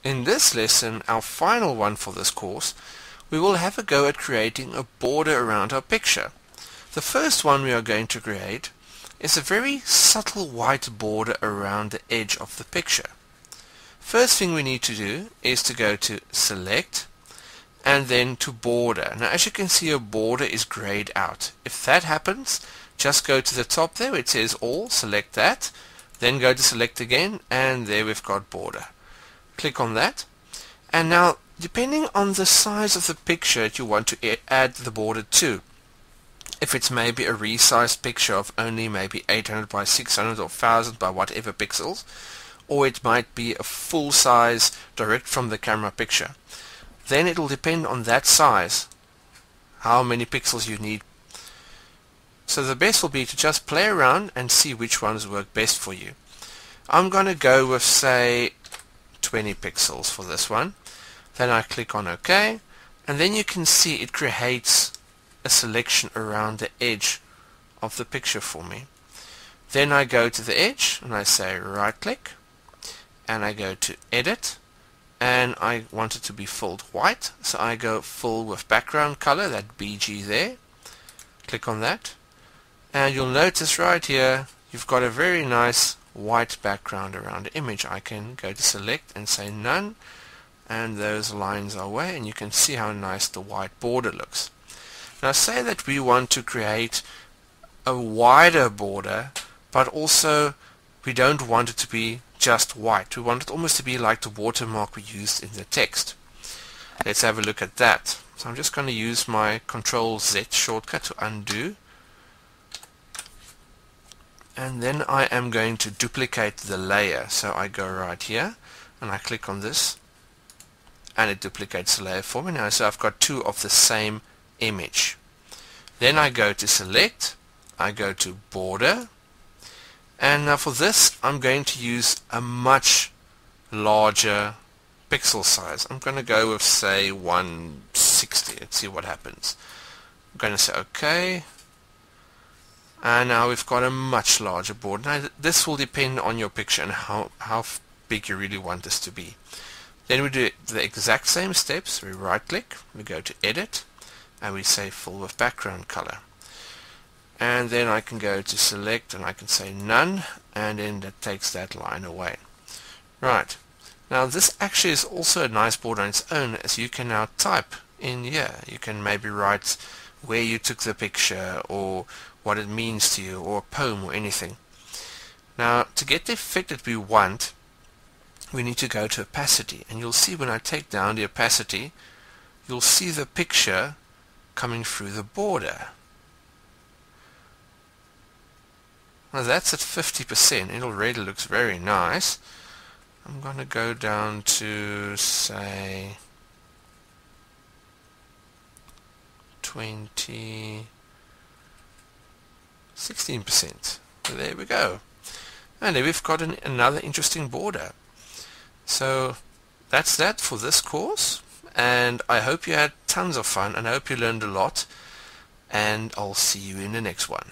In this lesson, our final one for this course, we will have a go at creating a border around our picture. The first one we are going to create is a very subtle white border around the edge of the picture. First thing we need to do is to go to Select and then to Border. Now as you can see, a border is grayed out. If that happens, just go to the top there where it says All, select that, then go to Select again, and there we've got Border. Click on that, and now depending on the size of the picture that you want to add the border to, if it's maybe a resized picture of only maybe 800 by 600 or 1000 by whatever pixels, or it might be a full size direct from the camera picture, then it will depend on that size how many pixels you need. So the best will be to just play around and see which ones work best for you. I'm going to go with, say, 20 pixels for this one. Then I click on OK, and then you can see it creates a selection around the edge of the picture for me. Then I go to the edge and I say right click, and I go to Edit, and I want it to be filled white, so I go fill with background color, that BG there. Click on that, and you'll notice right here you've got a very nice white background around the image. I can go to Select and say None, and those lines are away, and you can see how nice the white border looks. Now say that we want to create a wider border, but also we don't want it to be just white. We want it almost to be like the watermark we used in the text. Let's have a look at that. So I'm just going to use my Control Z shortcut to undo, and then I am going to duplicate the layer. So I go right here and I click on this, and it duplicates the layer for me now. So I've got two of the same image. Then I go to Select, I go to Border, and now for this I'm going to use a much larger pixel size. I'm going to go with, say, 160. Let's see what happens. I'm going to say OK, and now we've got a much larger border. Now this will depend on your picture and how big you really want this to be. Then we do the exact same steps. We right click, we go to Edit, and we say Fill with background color. And then I can go to Select and I can say None, and then that takes that line away. Right, now this actually is also a nice border on its own, as you can now type in here. You can maybe write where you took the picture or what it means to you, or a poem or anything. Now to get the effect that we want, we need to go to opacity, and you'll see when I take down the opacity, you'll see the picture coming through the border. Now that's at 50%. It already looks very nice. I'm going to go down to, say, 16%. There we go. And there we've got another interesting border. So that's that for this course, and I hope you had tons of fun, and I hope you learned a lot, and I'll see you in the next one.